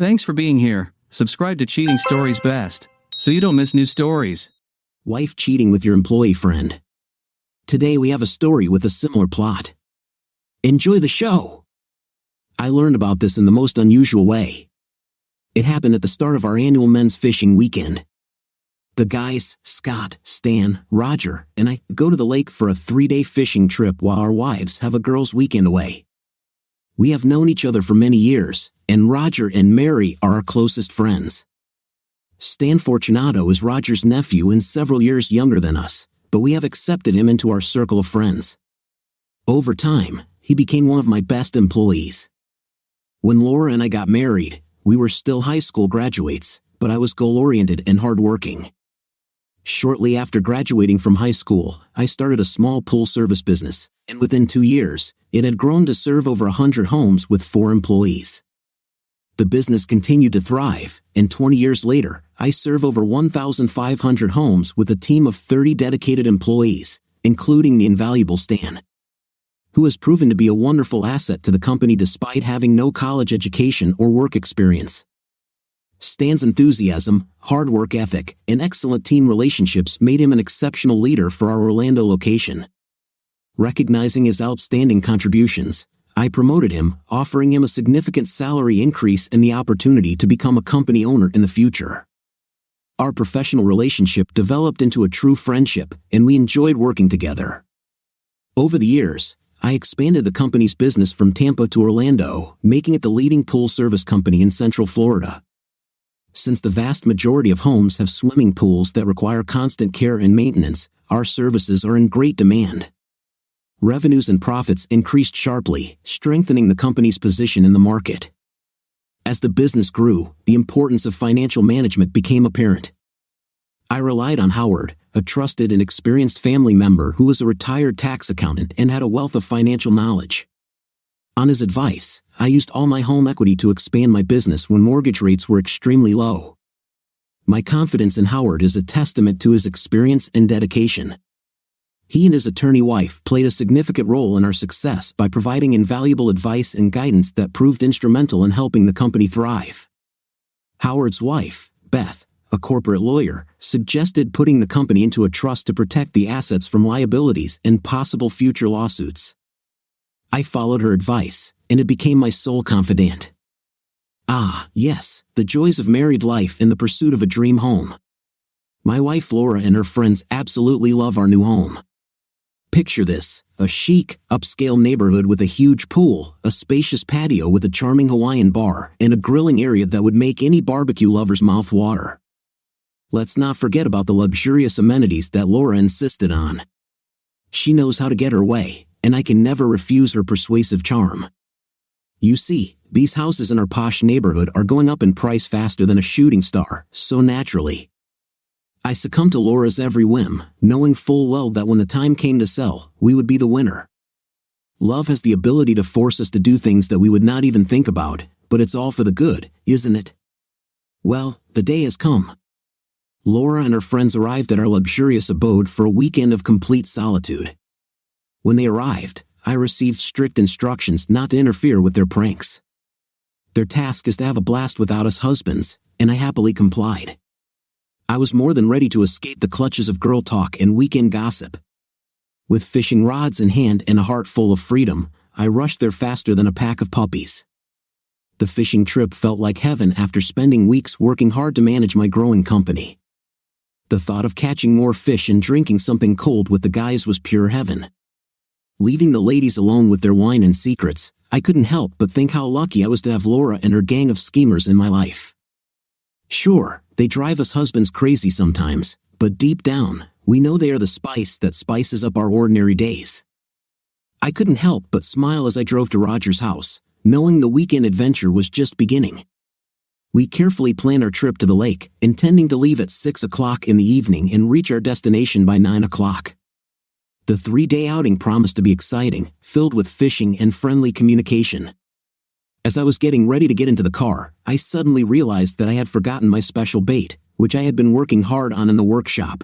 Thanks for being here. Subscribe to Cheating Stories Best, so you don't miss new stories. Wife cheating with your employee friend. Today we have a story with a similar plot. Enjoy the show! I learned about this in the most unusual way. It happened at the start of our annual men's fishing weekend. The guys, Scott, Stan, Roger, and I go to the lake for a 3-day fishing trip while our wives have a girls' weekend away. We have known each other for many years, and Roger and Mary are our closest friends. Stan Fortunato is Roger's nephew and several years younger than us, but we have accepted him into our circle of friends. Over time, he became one of my best employees. When Laura and I got married, we were still high school graduates, but I was goal-oriented and hardworking. Shortly after graduating from high school, I started a small pool service business, and within 2 years, it had grown to serve over 100 homes with 4 employees. The business continued to thrive, and 20 years later, I serve over 1,500 homes with a team of 30 dedicated employees, including the invaluable Stan, who has proven to be a wonderful asset to the company despite having no college education or work experience. Stan's enthusiasm, hard work ethic, and excellent team relationships made him an exceptional leader for our Orlando location. Recognizing his outstanding contributions, I promoted him, offering him a significant salary increase and the opportunity to become a company owner in the future. Our professional relationship developed into a true friendship, and we enjoyed working together. Over the years, I expanded the company's business from Tampa to Orlando, making it the leading pool service company in Central Florida. Since the vast majority of homes have swimming pools that require constant care and maintenance, our services are in great demand. Revenues and profits increased sharply, strengthening the company's position in the market. As the business grew, the importance of financial management became apparent. I relied on Howard, a trusted and experienced family member who was a retired tax accountant and had a wealth of financial knowledge. On his advice, I used all my home equity to expand my business when mortgage rates were extremely low. My confidence in Howard is a testament to his experience and dedication. He and his attorney wife played a significant role in our success by providing invaluable advice and guidance that proved instrumental in helping the company thrive. Howard's wife, Beth, a corporate lawyer, suggested putting the company into a trust to protect the assets from liabilities and possible future lawsuits. I followed her advice, and it became my sole confidant. Ah, yes, the joys of married life in the pursuit of a dream home. My wife Laura and her friends absolutely love our new home. Picture this, a chic, upscale neighborhood with a huge pool, a spacious patio with a charming Hawaiian bar, and a grilling area that would make any barbecue lover's mouth water. Let's not forget about the luxurious amenities that Laura insisted on. She knows how to get her way, and I can never refuse her persuasive charm. You see, these houses in our posh neighborhood are going up in price faster than a shooting star, so naturally, I succumbed to Laura's every whim, knowing full well that when the time came to sell, we would be the winner. Love has the ability to force us to do things that we would not even think about, but it's all for the good, isn't it? Well, the day has come. Laura and her friends arrived at our luxurious abode for a weekend of complete solitude. When they arrived, I received strict instructions not to interfere with their pranks. Their task is to have a blast without us husbands, and I happily complied. I was more than ready to escape the clutches of girl talk and weekend gossip. With fishing rods in hand and a heart full of freedom, I rushed there faster than a pack of puppies. The fishing trip felt like heaven after spending weeks working hard to manage my growing company. The thought of catching more fish and drinking something cold with the guys was pure heaven. Leaving the ladies alone with their wine and secrets, I couldn't help but think how lucky I was to have Laura and her gang of schemers in my life. Sure, they drive us husbands crazy sometimes, but deep down, we know they are the spice that spices up our ordinary days. I couldn't help but smile as I drove to Roger's house, knowing the weekend adventure was just beginning. We carefully planned our trip to the lake, intending to leave at 6 o'clock in the evening and reach our destination by 9 o'clock. The 3-day outing promised to be exciting, filled with fishing and friendly communication. As I was getting ready to get into the car, I suddenly realized that I had forgotten my special bait, which I had been working hard on in the workshop.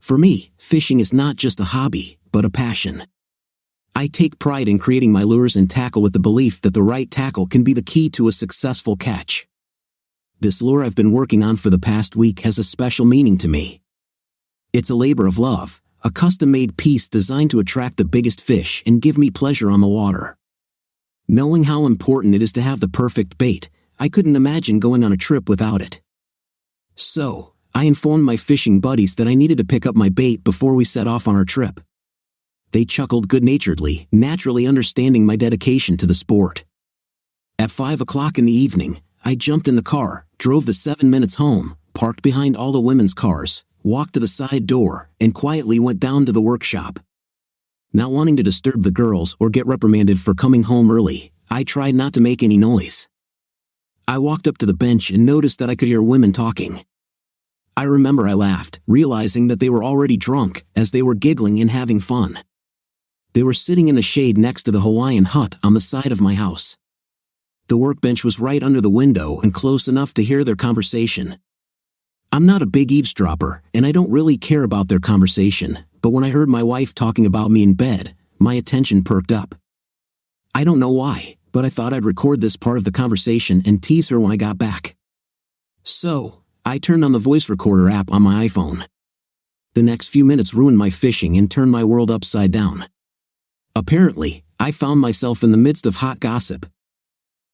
For me, fishing is not just a hobby, but a passion. I take pride in creating my lures and tackle with the belief that the right tackle can be the key to a successful catch. This lure I've been working on for the past week has a special meaning to me. It's a labor of love, a custom-made piece designed to attract the biggest fish and give me pleasure on the water. Knowing how important it is to have the perfect bait, I couldn't imagine going on a trip without it. So, I informed my fishing buddies that I needed to pick up my bait before we set off on our trip. They chuckled good-naturedly, naturally understanding my dedication to the sport. At 5 o'clock in the evening, I jumped in the car, drove the 7 minutes home, parked behind all the women's cars, walked to the side door, and quietly went down to the workshop. Not wanting to disturb the girls or get reprimanded for coming home early, I tried not to make any noise. I walked up to the bench and noticed that I could hear women talking. I remember I laughed, realizing that they were already drunk, as they were giggling and having fun. They were sitting in the shade next to the Hawaiian hut on the side of my house. The workbench was right under the window and close enough to hear their conversation. I'm not a big eavesdropper, and I don't really care about their conversation, but when I heard my wife talking about me in bed, my attention perked up. I don't know why, but I thought I'd record this part of the conversation and tease her when I got back. So, I turned on the voice recorder app on my iPhone. The next few minutes ruined my fishing and turned my world upside down. Apparently, I found myself in the midst of hot gossip.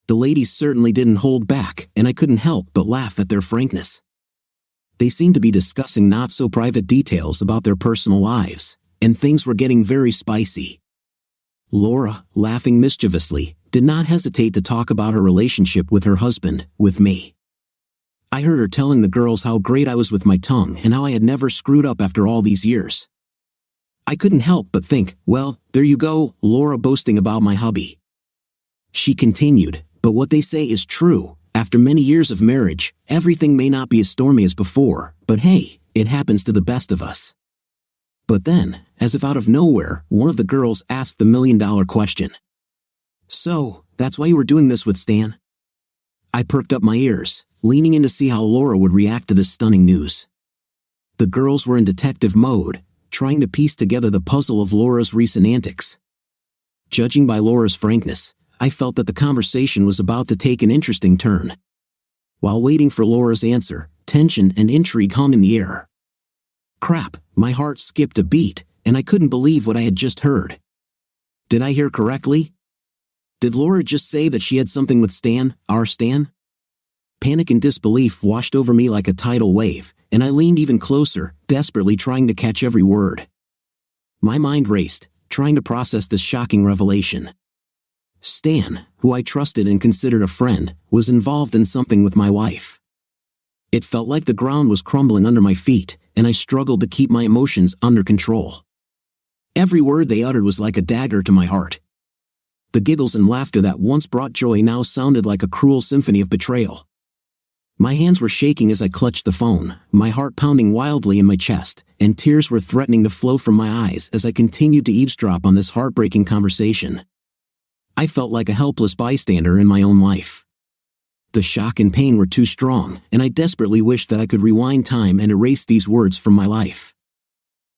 The ladies certainly didn't hold back, and I couldn't help but laugh at their frankness. They seemed to be discussing not-so-private details about their personal lives, and things were getting very spicy. Laura, laughing mischievously, did not hesitate to talk about her relationship with her husband, with me. I heard her telling the girls how great I was with my tongue and how I had never screwed up after all these years. I couldn't help but think, well, there you go, Laura boasting about my hubby. She continued, but what they say is true. After many years of marriage, everything may not be as stormy as before, but hey, it happens to the best of us. But then, as if out of nowhere, one of the girls asked the million-dollar question. So, that's why you were doing this with Stan? I perked up my ears, leaning in to see how Laura would react to this stunning news. The girls were in detective mode, trying to piece together the puzzle of Laura's recent antics. Judging by Laura's frankness, I felt that the conversation was about to take an interesting turn. While waiting for Laura's answer, tension and intrigue hung in the air. Crap, my heart skipped a beat, and I couldn't believe what I had just heard. Did I hear correctly? Did Laura just say that she had something with Stan, our Stan? Panic and disbelief washed over me like a tidal wave, and I leaned even closer, desperately trying to catch every word. My mind raced, trying to process this shocking revelation. Stan, who I trusted and considered a friend, was involved in something with my wife. It felt like the ground was crumbling under my feet, and I struggled to keep my emotions under control. Every word they uttered was like a dagger to my heart. The giggles and laughter that once brought joy now sounded like a cruel symphony of betrayal. My hands were shaking as I clutched the phone, my heart pounding wildly in my chest, and tears were threatening to flow from my eyes as I continued to eavesdrop on this heartbreaking conversation. I felt like a helpless bystander in my own life. The shock and pain were too strong, and I desperately wished that I could rewind time and erase these words from my life.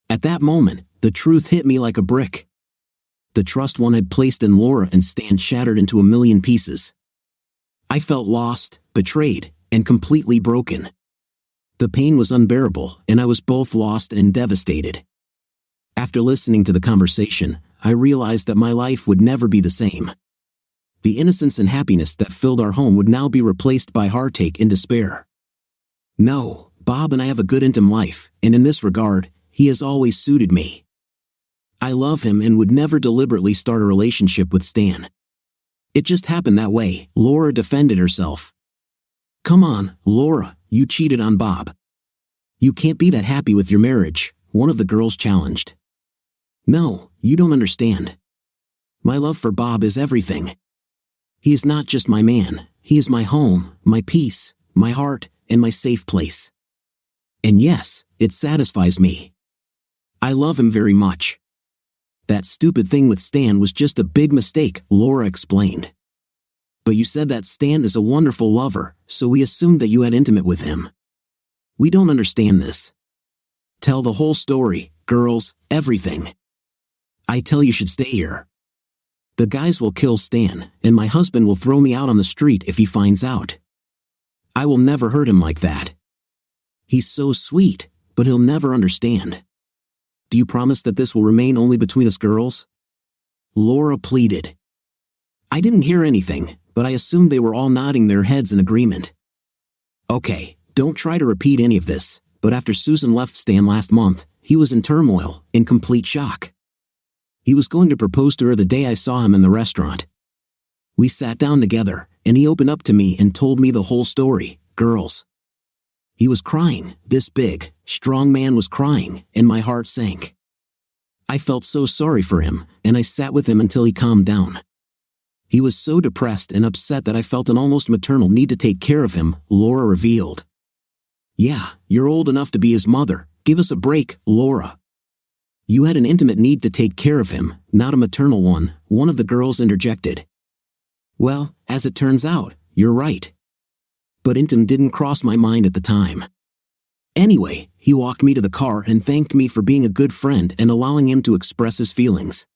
At that moment, the truth hit me like a brick. The trust one had placed in Laura and Stan shattered into a million pieces. I felt lost, betrayed, and completely broken. The pain was unbearable, and I was both lost and devastated. After listening to the conversation, I realized that my life would never be the same. The innocence and happiness that filled our home would now be replaced by heartache and despair. No, Bob and I have a good intimate life, and in this regard, he has always suited me. I love him and would never deliberately start a relationship with Stan. It just happened that way, Laura defended herself. Come on, Laura, you cheated on Bob. You can't be that happy with your marriage, one of the girls challenged. No, you don't understand. My love for Bob is everything. He is not just my man, he is my home, my peace, my heart, and my safe place. And yes, it satisfies me. I love him very much. That stupid thing with Stan was just a big mistake, Laura explained. But you said that Stan is a wonderful lover, so we assumed that you had intimate with him. We don't understand this. Tell the whole story, girls, everything. I tell you should stay here. The guys will kill Stan, and my husband will throw me out on the street if he finds out. I will never hurt him like that. He's so sweet, but he'll never understand. Do you promise that this will remain only between us girls? Laura pleaded. I didn't hear anything, but I assumed they were all nodding their heads in agreement. Okay, don't try to repeat any of this, but after Susan left Stan last month, he was in turmoil, in complete shock. He was going to propose to her the day I saw him in the restaurant. We sat down together, and he opened up to me and told me the whole story, girls. He was crying, this big, strong man was crying, and my heart sank. I felt so sorry for him, and I sat with him until he calmed down. He was so depressed and upset that I felt an almost maternal need to take care of him, Laura revealed. Yeah, you're old enough to be his mother, give us a break, Laura. You had an intimate need to take care of him, not a maternal one of the girls interjected. Well, as it turns out, you're right. But intim didn't cross my mind at the time. Anyway, he walked me to the car and thanked me for being a good friend and allowing him to express his feelings.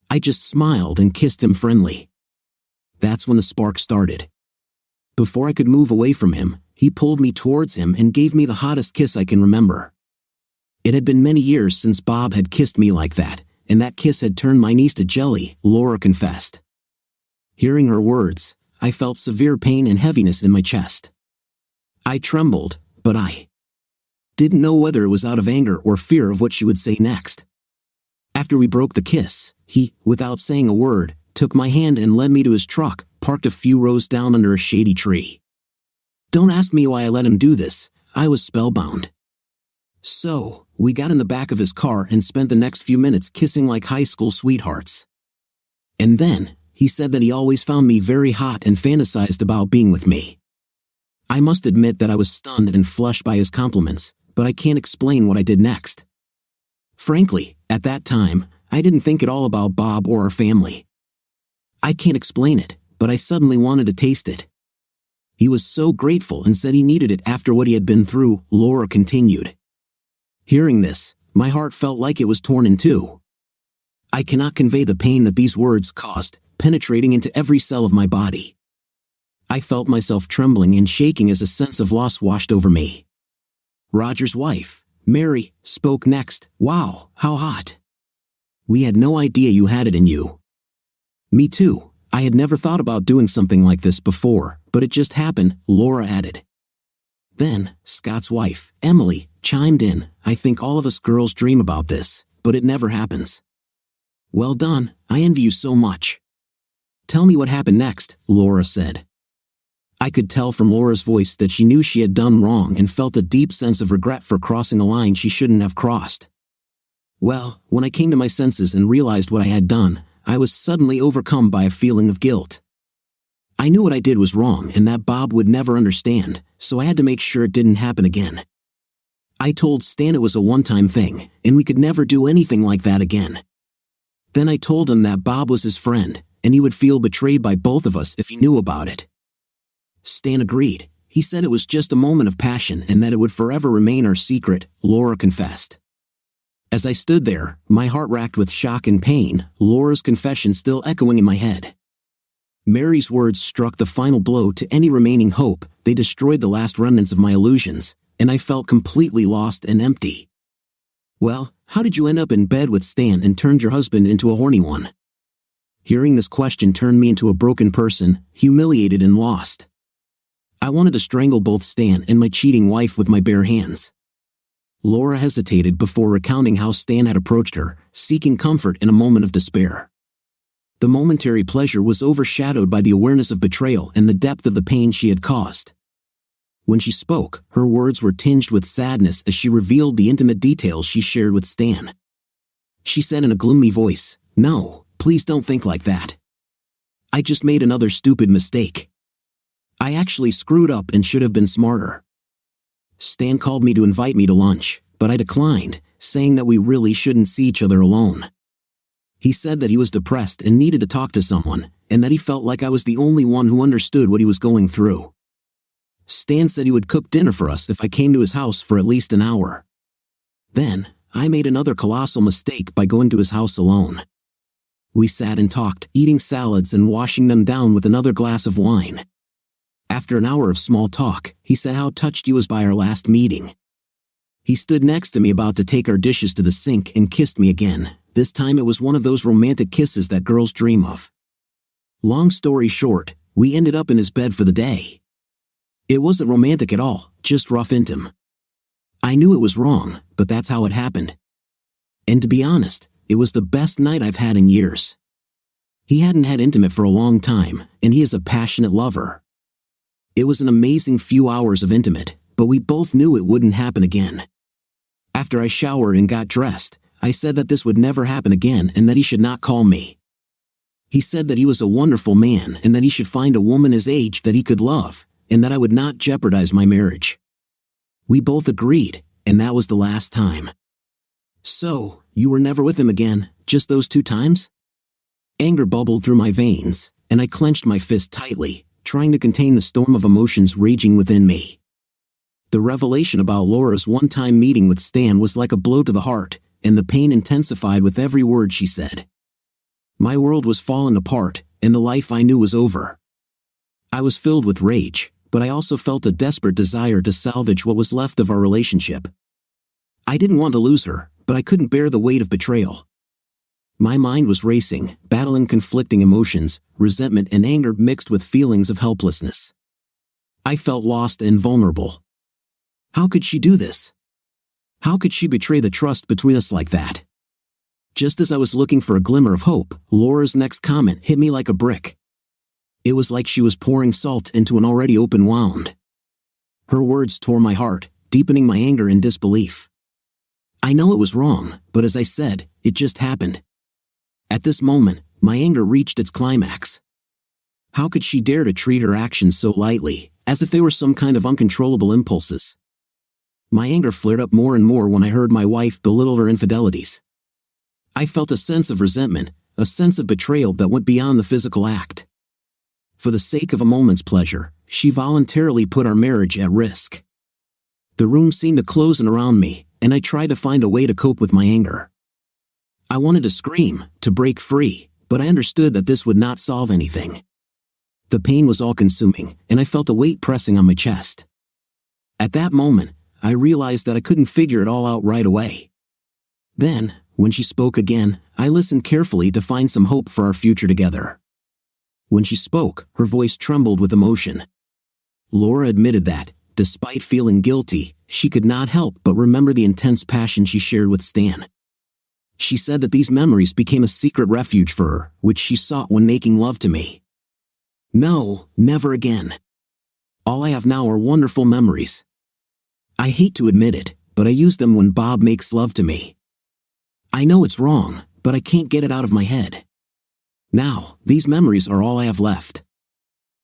I just smiled and kissed him friendly. That's when the spark started. Before I could move away from him, he pulled me towards him and gave me the hottest kiss I can remember. It had been many years since Bob had kissed me like that, and that kiss had turned my knees to jelly, Laura confessed. Hearing her words, I felt severe pain and heaviness in my chest. I trembled, but I didn't know whether it was out of anger or fear of what she would say next. After we broke the kiss, he, without saying a word, took my hand and led me to his truck, parked a few rows down under a shady tree. Don't ask me why I let him do this, I was spellbound. So, we got in the back of his car and spent the next few minutes kissing like high school sweethearts. And then, he said that he always found me very hot and fantasized about being with me. I must admit that I was stunned and flushed by his compliments, but I can't explain what I did next. Frankly, at that time, I didn't think at all about Bob or our family. I can't explain it, but I suddenly wanted to taste it. He was so grateful and said he needed it after what he had been through, Laura continued. Hearing this, my heart felt like it was torn in two. I cannot convey the pain that these words caused, penetrating into every cell of my body. I felt myself trembling and shaking as a sense of loss washed over me. Roger's wife, Mary, spoke next. Wow, how hot. We had no idea you had it in you. Me too, I had never thought about doing something like this before, but it just happened, Laura added. Then, Scott's wife, Emily, chimed in. I think all of us girls dream about this, but it never happens. Well done, I envy you so much. Tell me what happened next, Laura said. I could tell from Laura's voice that she knew she had done wrong and felt a deep sense of regret for crossing a line she shouldn't have crossed. Well, when I came to my senses and realized what I had done, I was suddenly overcome by a feeling of guilt. I knew what I did was wrong and that Bob would never understand, so I had to make sure it didn't happen again. I told Stan it was a one-time thing, and we could never do anything like that again. Then I told him that Bob was his friend, and he would feel betrayed by both of us if he knew about it. Stan agreed. He said it was just a moment of passion and that it would forever remain our secret, Laura confessed. As I stood there, my heart racked with shock and pain, Laura's confession still echoing in my head. Mary's words struck the final blow to any remaining hope. They destroyed the last remnants of my illusions, and I felt completely lost and empty. Well, how did you end up in bed with Stan and turned your husband into a horny one? Hearing this question turned me into a broken person, humiliated and lost. I wanted to strangle both Stan and my cheating wife with my bare hands. Laura hesitated before recounting how Stan had approached her, seeking comfort in a moment of despair. The momentary pleasure was overshadowed by the awareness of betrayal and the depth of the pain she had caused. When she spoke, her words were tinged with sadness as she revealed the intimate details she shared with Stan. She said in a gloomy voice, "No, please don't think like that. I just made another stupid mistake. I actually screwed up and should have been smarter. Stan called me to invite me to lunch, but I declined, saying that we really shouldn't see each other alone. He said that he was depressed and needed to talk to someone, and that he felt like I was the only one who understood what he was going through. Stan said he would cook dinner for us if I came to his house for at least an hour. Then, I made another colossal mistake by going to his house alone. We sat and talked, eating salads and washing them down with another glass of wine. After an hour of small talk, he said how touched he was by our last meeting. He stood next to me about to take our dishes to the sink and kissed me again. This time it was one of those romantic kisses that girls dream of. Long story short, we ended up in his bed for the day. It wasn't romantic at all, just rough intim. I knew it was wrong, but that's how it happened. And to be honest, it was the best night I've had in years. He hadn't had intimate for a long time, and he is a passionate lover. It was an amazing few hours of intimate, but we both knew it wouldn't happen again. After I showered and got dressed, I said that this would never happen again and that he should not call me. He said that he was a wonderful man and that he should find a woman his age that he could love, and that I would not jeopardize my marriage. We both agreed, and that was the last time. So, you were never with him again, just those 2 times? Anger bubbled through my veins, and I clenched my fist tightly, trying to contain the storm of emotions raging within me. The revelation about Laura's one-time meeting with Stan was like a blow to the heart, and the pain intensified with every word she said. My world was falling apart, and the life I knew was over. I was filled with rage, but I also felt a desperate desire to salvage what was left of our relationship. I didn't want to lose her, but I couldn't bear the weight of betrayal. My mind was racing, battling conflicting emotions, resentment and anger mixed with feelings of helplessness. I felt lost and vulnerable. How could she do this? How could she betray the trust between us like that? Just as I was looking for a glimmer of hope, Laura's next comment hit me like a brick. It was like she was pouring salt into an already open wound. Her words tore my heart, deepening my anger and disbelief. I know it was wrong, but as I said, it just happened. At this moment, my anger reached its climax. How could she dare to treat her actions so lightly, as if they were some kind of uncontrollable impulses? My anger flared up more and more when I heard my wife belittle her infidelities. I felt a sense of resentment, a sense of betrayal that went beyond the physical act. For the sake of a moment's pleasure, she voluntarily put our marriage at risk. The room seemed to close in around me, and I tried to find a way to cope with my anger. I wanted to scream, to break free, but I understood that this would not solve anything. The pain was all-consuming, and I felt a weight pressing on my chest. At that moment, I realized that I couldn't figure it all out right away. Then, when she spoke again, I listened carefully to find some hope for our future together. When she spoke, her voice trembled with emotion. Laura admitted that, despite feeling guilty, she could not help but remember the intense passion she shared with Stan. She said that these memories became a secret refuge for her, which she sought when making love to me. No, never again. All I have now are wonderful memories. I hate to admit it, but I use them when Bob makes love to me. I know it's wrong, but I can't get it out of my head. Now, these memories are all I have left.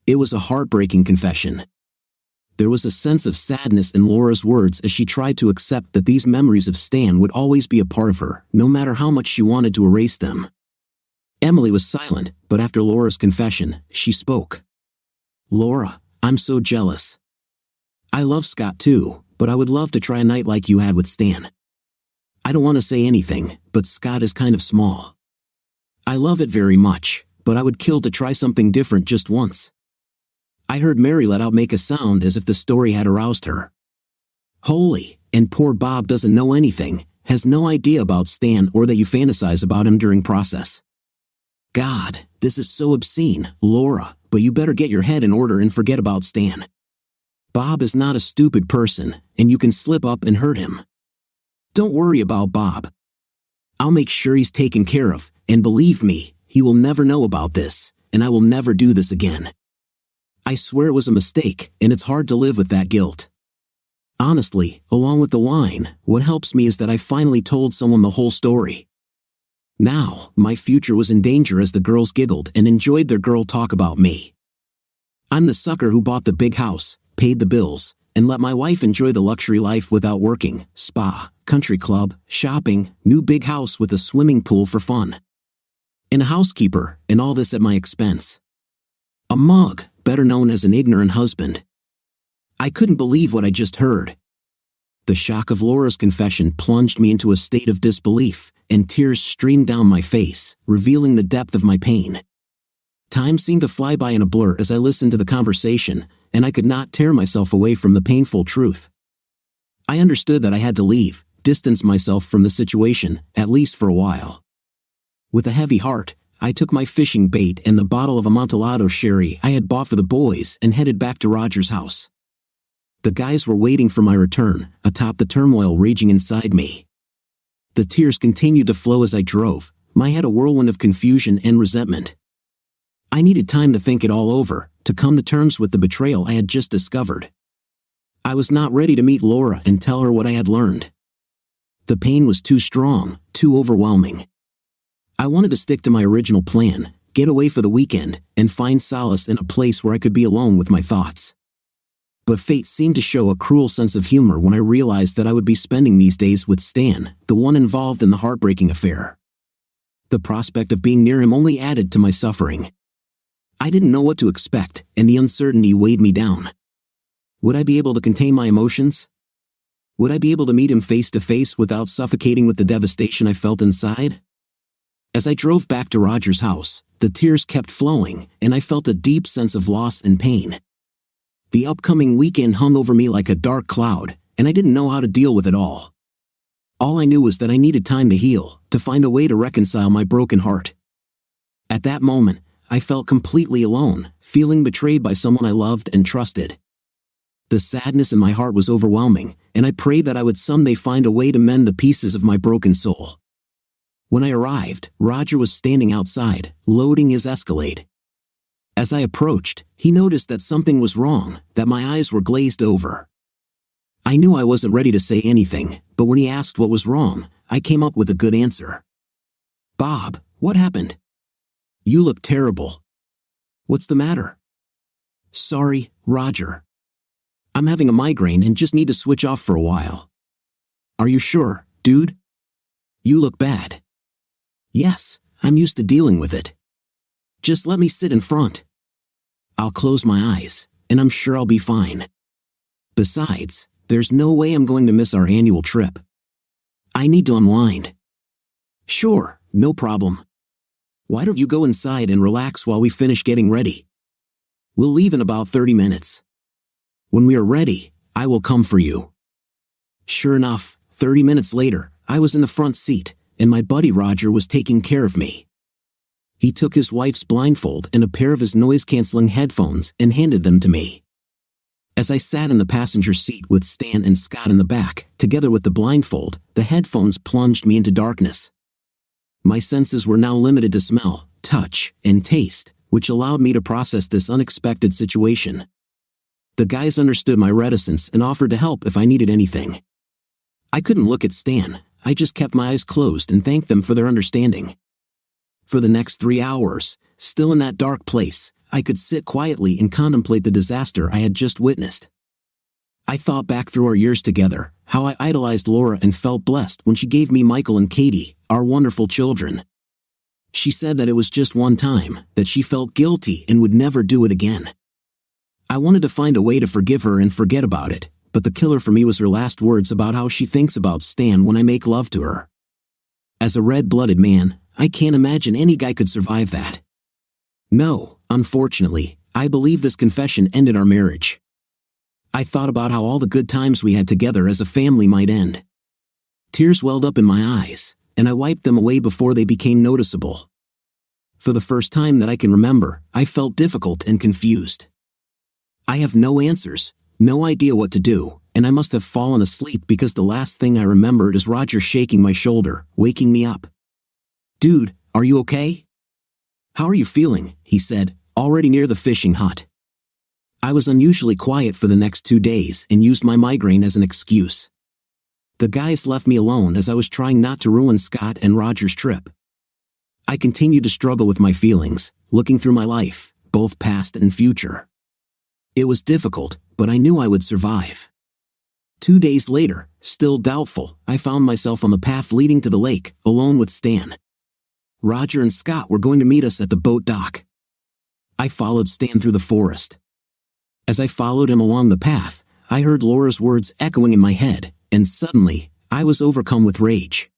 It was a heartbreaking confession. There was a sense of sadness in Laura's words as she tried to accept that these memories of Stan would always be a part of her, no matter how much she wanted to erase them. Emily was silent, but after Laura's confession, she spoke. Laura, I'm so jealous. I love Scott too, but I would love to try a night like you had with Stan. I don't want to say anything, but Scott is kind of small. I love it very much, but I would kill to try something different just once. I heard Mary let out make a sound as if the story had aroused her. Holy, and poor Bob doesn't know anything, has no idea about Stan or that you fantasize about him during process. God, this is so obscene, Laura, but you better get your head in order and forget about Stan. Bob is not a stupid person, and you can slip up and hurt him. Don't worry about Bob. I'll make sure he's taken care of, and believe me, he will never know about this, and I will never do this again. I swear it was a mistake, and it's hard to live with that guilt. Honestly, along with the wine, what helps me is that I finally told someone the whole story. Now, my future was in danger as the girls giggled and enjoyed their girl talk about me. I'm the sucker who bought the big house, paid the bills, and let my wife enjoy the luxury life without working, spa, country club, shopping, new big house with a swimming pool for fun. And a housekeeper, and all this at my expense. A mug, better known as an ignorant husband. I couldn't believe what I just heard. The shock of Laura's confession plunged me into a state of disbelief, and tears streamed down my face, revealing the depth of my pain. Time seemed to fly by in a blur as I listened to the conversation, and I could not tear myself away from the painful truth. I understood that I had to leave, distance myself from the situation, at least for a while. With a heavy heart, I took my fishing bait and the bottle of Amontillado sherry I had bought for the boys and headed back to Roger's house. The guys were waiting for my return, atop the turmoil raging inside me. The tears continued to flow as I drove, my head a whirlwind of confusion and resentment. I needed time to think it all over, to come to terms with the betrayal I had just discovered. I was not ready to meet Laura and tell her what I had learned. The pain was too strong, too overwhelming. I wanted to stick to my original plan, get away for the weekend, and find solace in a place where I could be alone with my thoughts. But fate seemed to show a cruel sense of humor when I realized that I would be spending these days with Stan, the one involved in the heartbreaking affair. The prospect of being near him only added to my suffering. I didn't know what to expect, and the uncertainty weighed me down. Would I be able to contain my emotions? Would I be able to meet him face to face without suffocating with the devastation I felt inside? As I drove back to Roger's house, the tears kept flowing, and I felt a deep sense of loss and pain. The upcoming weekend hung over me like a dark cloud, and I didn't know how to deal with it all. All I knew was that I needed time to heal, to find a way to reconcile my broken heart. At that moment, I felt completely alone, feeling betrayed by someone I loved and trusted. The sadness in my heart was overwhelming, and I prayed that I would someday find a way to mend the pieces of my broken soul. When I arrived, Roger was standing outside, loading his Escalade. As I approached, he noticed that something was wrong, that my eyes were glazed over. I knew I wasn't ready to say anything, but when he asked what was wrong, I came up with a good answer. "Bob, what happened? You look terrible. What's the matter?" "Sorry, Roger. I'm having a migraine and just need to switch off for a while." "Are you sure, dude? You look bad." "Yes, I'm used to dealing with it. Just let me sit in front. I'll close my eyes, and I'm sure I'll be fine. Besides, there's no way I'm going to miss our annual trip. I need to unwind." "Sure, no problem. Why don't you go inside and relax while we finish getting ready? We'll leave in about 30 minutes. When we are ready, I will come for you." Sure enough, 30 minutes later, I was in the front seat, and my buddy Roger was taking care of me. He took his wife's blindfold and a pair of his noise-canceling headphones and handed them to me. As I sat in the passenger seat with Stan and Scott in the back, together with the blindfold, the headphones plunged me into darkness. My senses were now limited to smell, touch, and taste, which allowed me to process this unexpected situation. The guys understood my reticence and offered to help if I needed anything. I couldn't look at Stan. I just kept my eyes closed and thanked them for their understanding. For the next 3 hours, still in that dark place, I could sit quietly and contemplate the disaster I had just witnessed. I thought back through our years together, how I idolized Laura and felt blessed when she gave me Michael and Katie, our wonderful children. She said that it was just one time, that she felt guilty and would never do it again. I wanted to find a way to forgive her and forget about it, but the killer for me was her last words about how she thinks about Stan when I make love to her. As a red-blooded man, I can't imagine any guy could survive that. No, unfortunately, I believe this confession ended our marriage. I thought about how all the good times we had together as a family might end. Tears welled up in my eyes, and I wiped them away before they became noticeable. For the first time that I can remember, I felt difficult and confused. I have no answers, no idea what to do, and I must have fallen asleep because the last thing I remembered is Roger shaking my shoulder, waking me up. "Dude, are you okay? How are you feeling?" he said, already near the fishing hut. I was unusually quiet for the next 2 days and used my migraine as an excuse. The guys left me alone as I was trying not to ruin Scott and Roger's trip. I continued to struggle with my feelings, looking through my life, both past and future. It was difficult, but I knew I would survive. 2 days later, still doubtful, I found myself on the path leading to the lake, alone with Stan. Roger and Scott were going to meet us at the boat dock. I followed Stan through the forest. As I followed him along the path, I heard Laura's words echoing in my head, and suddenly, I was overcome with rage.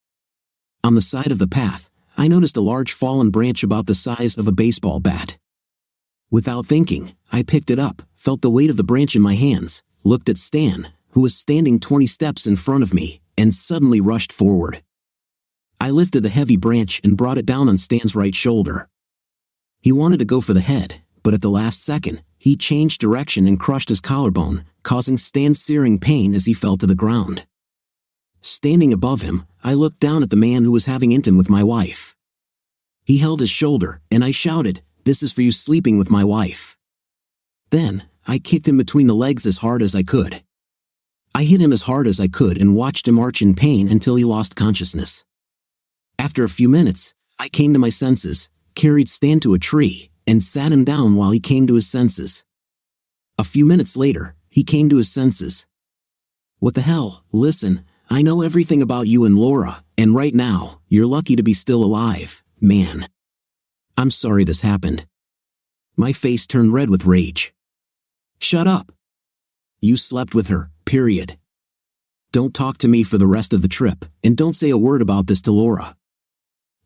On the side of the path, I noticed a large fallen branch about the size of a baseball bat. Without thinking, I picked it up, felt the weight of the branch in my hands, looked at Stan, who was standing 20 steps in front of me, and suddenly rushed forward. I lifted the heavy branch and brought it down on Stan's right shoulder. He wanted to go for the head, but at the last second, he changed direction and crushed his collarbone, causing Stan searing pain as he fell to the ground. Standing above him, I looked down at the man who was having intim with my wife. He held his shoulder, and I shouted, "This is for you sleeping with my wife." Then, I kicked him between the legs as hard as I could. I hit him as hard as I could and watched him arch in pain until he lost consciousness. After a few minutes, I came to my senses, carried Stan to a tree, and sat him down while he came to his senses. A few minutes later, he came to his senses. "What the hell? Listen, I know everything about you and Laura, and right now, you're lucky to be still alive, man. I'm sorry this happened." My face turned red with rage. "Shut up. You slept with her, period. Don't talk to me for the rest of the trip, and don't say a word about this to Laura.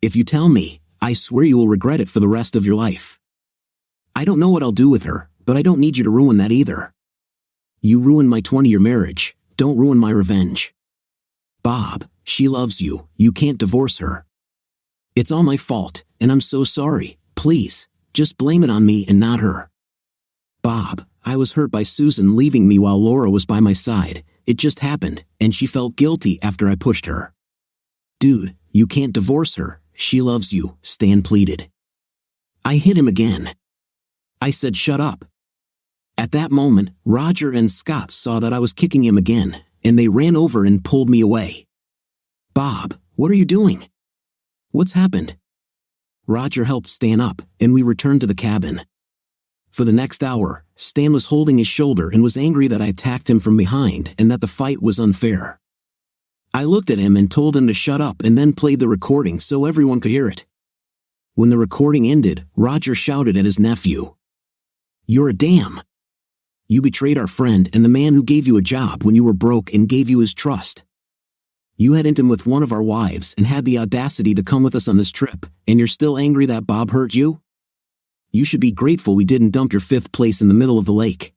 If you tell me, I swear you will regret it for the rest of your life. I don't know what I'll do with her, but I don't need you to ruin that either. You ruined my 20-year marriage, don't ruin my revenge. Bob, she loves you, you can't divorce her. It's all my fault, and I'm so sorry, please, just blame it on me and not her. Bob, I was hurt by Susan leaving me while Laura was by my side, it just happened, and she felt guilty after I pushed her. Dude, you can't divorce her, she loves you," Stan pleaded. I hit him again. I said shut up. At that moment, Roger and Scott saw that I was kicking him again, and they ran over and pulled me away. "Bob, what are you doing? What's happened?" Roger helped Stan up, and we returned to the cabin. For the next hour, Stan was holding his shoulder and was angry that I attacked him from behind and that the fight was unfair. I looked at him and told him to shut up and then played the recording so everyone could hear it. When the recording ended, Roger shouted at his nephew, "You're a damn. You betrayed our friend and the man who gave you a job when you were broke and gave you his trust. You had intim with one of our wives and had the audacity to come with us on this trip, and you're still angry that Bob hurt you? You should be grateful we didn't dump your 5th place in the middle of the lake.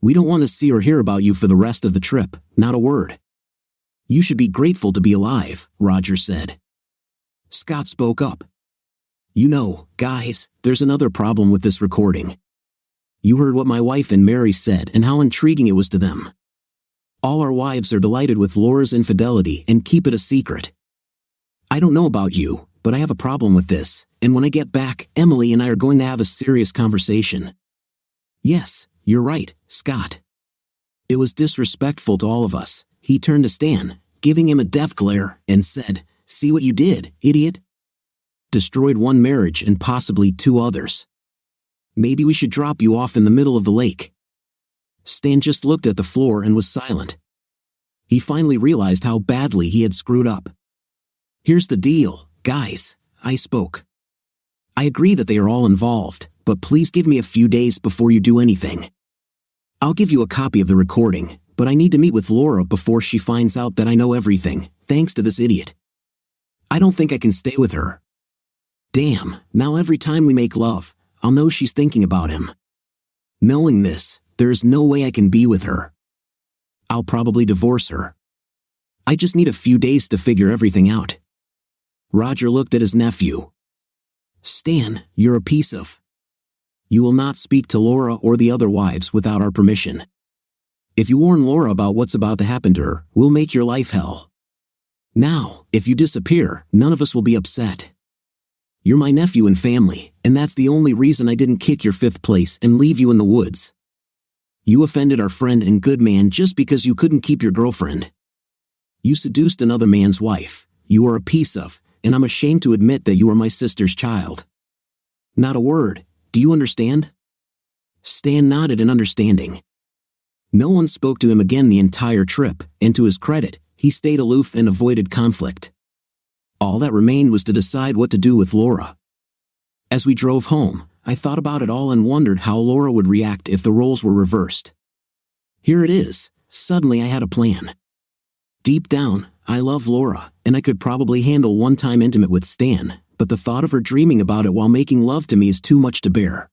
We don't want to see or hear about you for the rest of the trip, not a word. You should be grateful to be alive," Roger said. Scott spoke up. "You know, guys, there's another problem with this recording. You heard what my wife and Mary said and how intriguing it was to them. All our wives are delighted with Laura's infidelity and keep it a secret. I don't know about you, but I have a problem with this, and when I get back, Emily and I are going to have a serious conversation." "Yes, you're right, Scott. It was disrespectful to all of us," he turned to Stan, giving him a death glare, and said, "See what you did, idiot? Destroyed one marriage and possibly 2 others. Maybe we should drop you off in the middle of the lake." Stan just looked at the floor and was silent. He finally realized how badly he had screwed up. "Here's the deal, guys," I spoke. "I agree that they are all involved, but please give me a few days before you do anything. I'll give you a copy of the recording, but I need to meet with Laura before she finds out that I know everything, thanks to this idiot. I don't think I can stay with her. Damn, now every time we make love, I'll know she's thinking about him. Knowing this, there is no way I can be with her. I'll probably divorce her. I just need a few days to figure everything out." Roger looked at his nephew. "Stan, you're a piece of. You will not speak to Laura or the other wives without our permission. If you warn Laura about what's about to happen to her, we'll make your life hell. Now, if you disappear, none of us will be upset. You're my nephew and family, and that's the only reason I didn't kick your 5th place and leave you in the woods. You offended our friend and good man just because you couldn't keep your girlfriend. You seduced another man's wife. You are a piece of, and I'm ashamed to admit that you are my sister's child. Not a word, do you understand?" Stan nodded in understanding. No one spoke to him again the entire trip, and to his credit, he stayed aloof and avoided conflict. All that remained was to decide what to do with Laura. As we drove home, I thought about it all and wondered how Laura would react if the roles were reversed. Here it is, suddenly I had a plan. Deep down, I love Laura, and I could probably handle one-time intimate with Stan, but the thought of her dreaming about it while making love to me is too much to bear.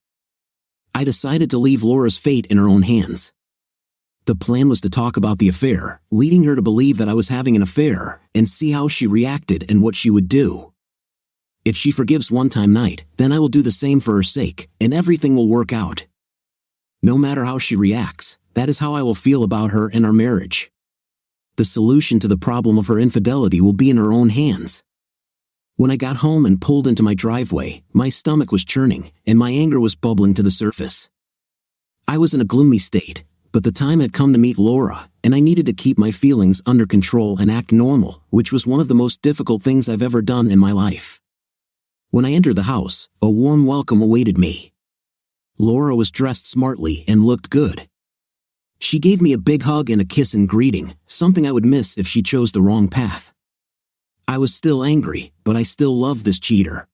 I decided to leave Laura's fate in her own hands. The plan was to talk about the affair, leading her to believe that I was having an affair, and see how she reacted and what she would do. If she forgives one-time night, then I will do the same for her sake, and everything will work out. No matter how she reacts, that is how I will feel about her and our marriage. The solution to the problem of her infidelity will be in her own hands. When I got home and pulled into my driveway, my stomach was churning, and my anger was bubbling to the surface. I was in a gloomy state, but the time had come to meet Laura, and I needed to keep my feelings under control and act normal, which was one of the most difficult things I've ever done in my life. When I entered the house, a warm welcome awaited me. Laura was dressed smartly and looked good. She gave me a big hug and a kiss in greeting, something I would miss if she chose the wrong path. I was still angry, but I still loved this cheater.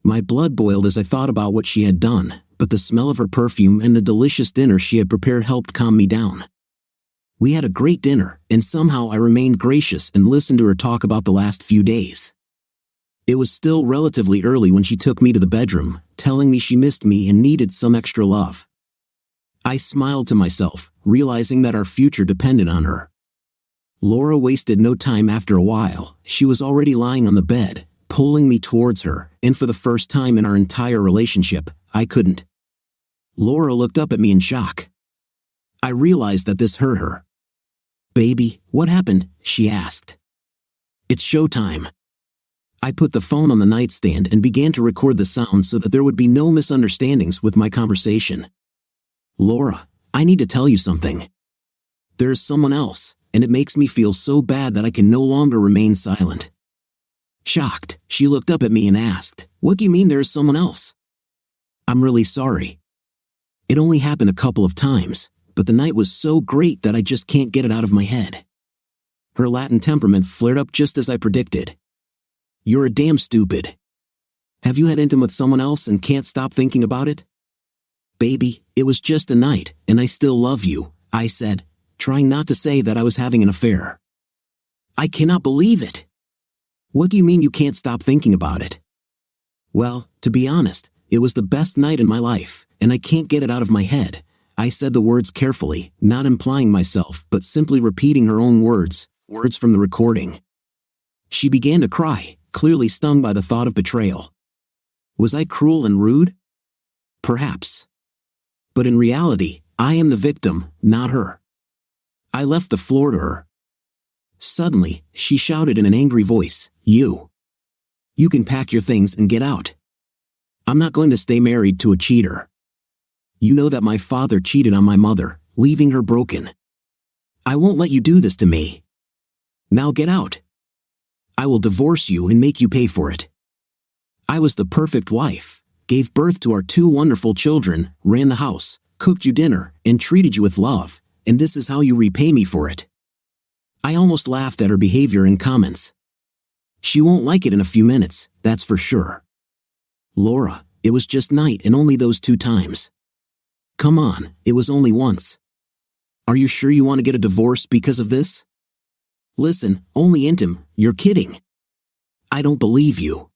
My blood boiled as I thought about what she had done, but the smell of her perfume and the delicious dinner she had prepared helped calm me down. We had a great dinner, and somehow I remained gracious and listened to her talk about the last few days. It was still relatively early when she took me to the bedroom, telling me she missed me and needed some extra love. I smiled to myself, realizing that our future depended on her. Laura wasted no time. After a while, she was already lying on the bed, pulling me towards her, and for the first time in our entire relationship, I couldn't. Laura looked up at me in shock. I realized that this hurt her. "Baby, what happened?" she asked. "It's showtime." I put the phone on the nightstand and began to record the sound so that there would be no misunderstandings with my conversation. "Laura, I need to tell you something. There is someone else, and it makes me feel so bad that I can no longer remain silent." Shocked, she looked up at me and asked, "What do you mean there is someone else?" "I'm really sorry. It only happened a couple of times, but the night was so great that I just can't get it out of my head." Her Latin temperament flared up just as I predicted. "You're a damn stupid. Have you had intimate with someone else and can't stop thinking about it?" "Baby, it was just a night, and I still love you," I said, trying not to say that I was having an affair. "I cannot believe it." "What do you mean you can't stop thinking about it?" "Well, to be honest, it was the best night in my life, and I can't get it out of my head." I said the words carefully, not implying myself, but simply repeating her own words from the recording. She began to cry, clearly stung by the thought of betrayal. Was I cruel and rude? Perhaps. But in reality, I am the victim, not her. I left the floor to her. Suddenly, she shouted in an angry voice, You can pack your things and get out. I'm not going to stay married to a cheater. You know that my father cheated on my mother, leaving her broken. I won't let you do this to me. Now get out. I will divorce you and make you pay for it. I was the perfect wife, gave birth to our 2 wonderful children, ran the house, cooked you dinner, and treated you with love, and this is how you repay me for it." I almost laughed at her behavior and comments. She won't like it in a few minutes, that's for sure. "Laura, it was just night and only those 2 times. Come on, it was only once. Are you sure you want to get a divorce because of this? Listen, only intim, you're kidding. I don't believe you.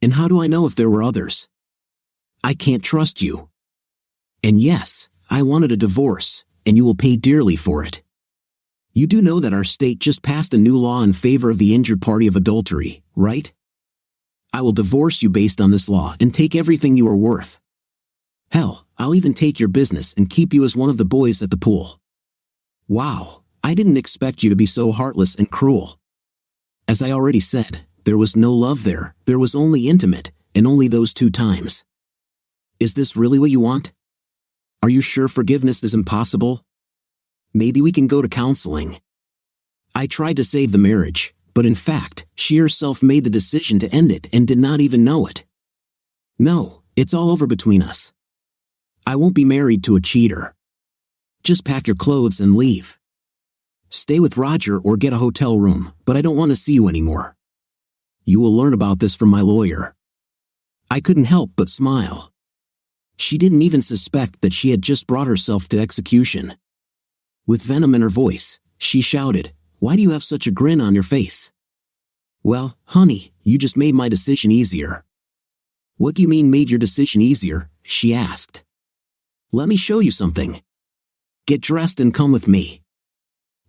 And how do I know if there were others? I can't trust you. And yes, I wanted a divorce, and you will pay dearly for it. You do know that our state just passed a new law in favor of the injured party of adultery, right? I will divorce you based on this law and take everything you are worth. Hell, I'll even take your business and keep you as one of the boys at the pool." Wow, I didn't expect you to be so heartless and cruel. As I already said, there was no love there, there was only intimate, and only those 2 times. Is this really what you want? Are you sure forgiveness is impossible? Maybe we can go to counseling. I tried to save the marriage, but in fact, she herself made the decision to end it and did not even know it. No, it's all over between us. I won't be married to a cheater. Just pack your clothes and leave. Stay with Roger or get a hotel room, but I don't want to see you anymore. You will learn about this from my lawyer." I couldn't help but smile. She didn't even suspect that she had just brought herself to execution. With venom in her voice, she shouted, "Why do you have such a grin on your face?" "Well, honey, you just made my decision easier." "What do you mean made your decision easier?" she asked. Let me show you something. Get dressed and come with me.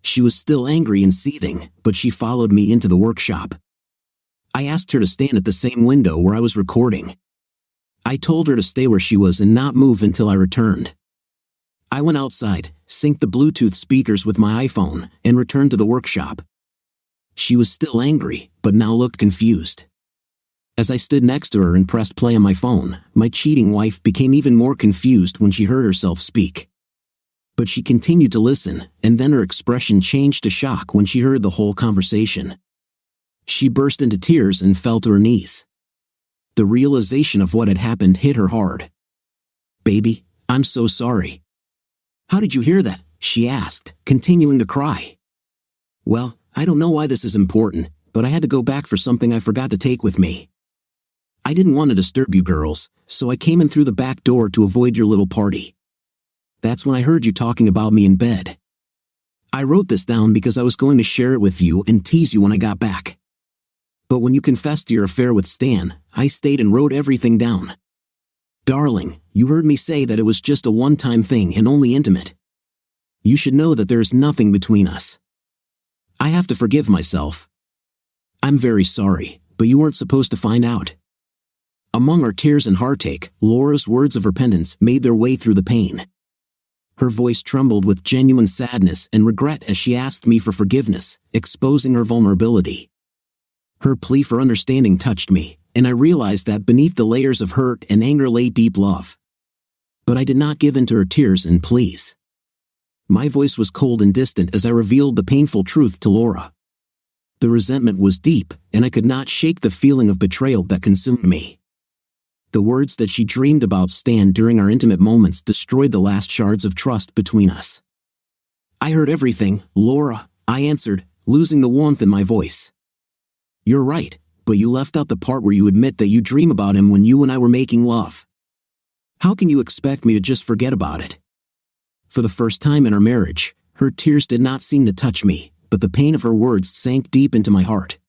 She was still angry and seething, but she followed me into the workshop. I asked her to stand at the same window where I was recording. I told her to stay where she was and not move until I returned. I went outside, synced the Bluetooth speakers with my iPhone, and returned to the workshop. She was still angry, but now looked confused. As I stood next to her and pressed play on my phone, my cheating wife became even more confused when she heard herself speak. But she continued to listen, and then her expression changed to shock when she heard the whole conversation. She burst into tears and fell to her knees. The realization of what had happened hit her hard. "Baby, I'm so sorry." "How did you hear that?" she asked, continuing to cry. "Well, I don't know why this is important, but I had to go back for something I forgot to take with me. I didn't want to disturb you girls, so I came in through the back door to avoid your little party. That's when I heard you talking about me in bed. I wrote this down because I was going to share it with you and tease you when I got back. But when you confessed to your affair with Stan, I stayed and wrote everything down. Darling, you heard me say that it was just a one-time thing and only intimate. You should know that there is nothing between us. I have to forgive myself. I'm very sorry, but you weren't supposed to find out." Among our tears and heartache, Laura's words of repentance made their way through the pain. Her voice trembled with genuine sadness and regret as she asked me for forgiveness, exposing her vulnerability. Her plea for understanding touched me, and I realized that beneath the layers of hurt and anger lay deep love. But I did not give in to her tears and pleas. My voice was cold and distant as I revealed the painful truth to Laura. The resentment was deep, and I could not shake the feeling of betrayal that consumed me. The words that she dreamed about Stan during our intimate moments destroyed the last shards of trust between us. "I heard everything, Laura," I answered, losing the warmth in my voice. "You're right, but you left out the part where you admit that you dream about him when you and I were making love. How can you expect me to just forget about it?" For the first time in our marriage, her tears did not seem to touch me, but the pain of her words sank deep into my heart.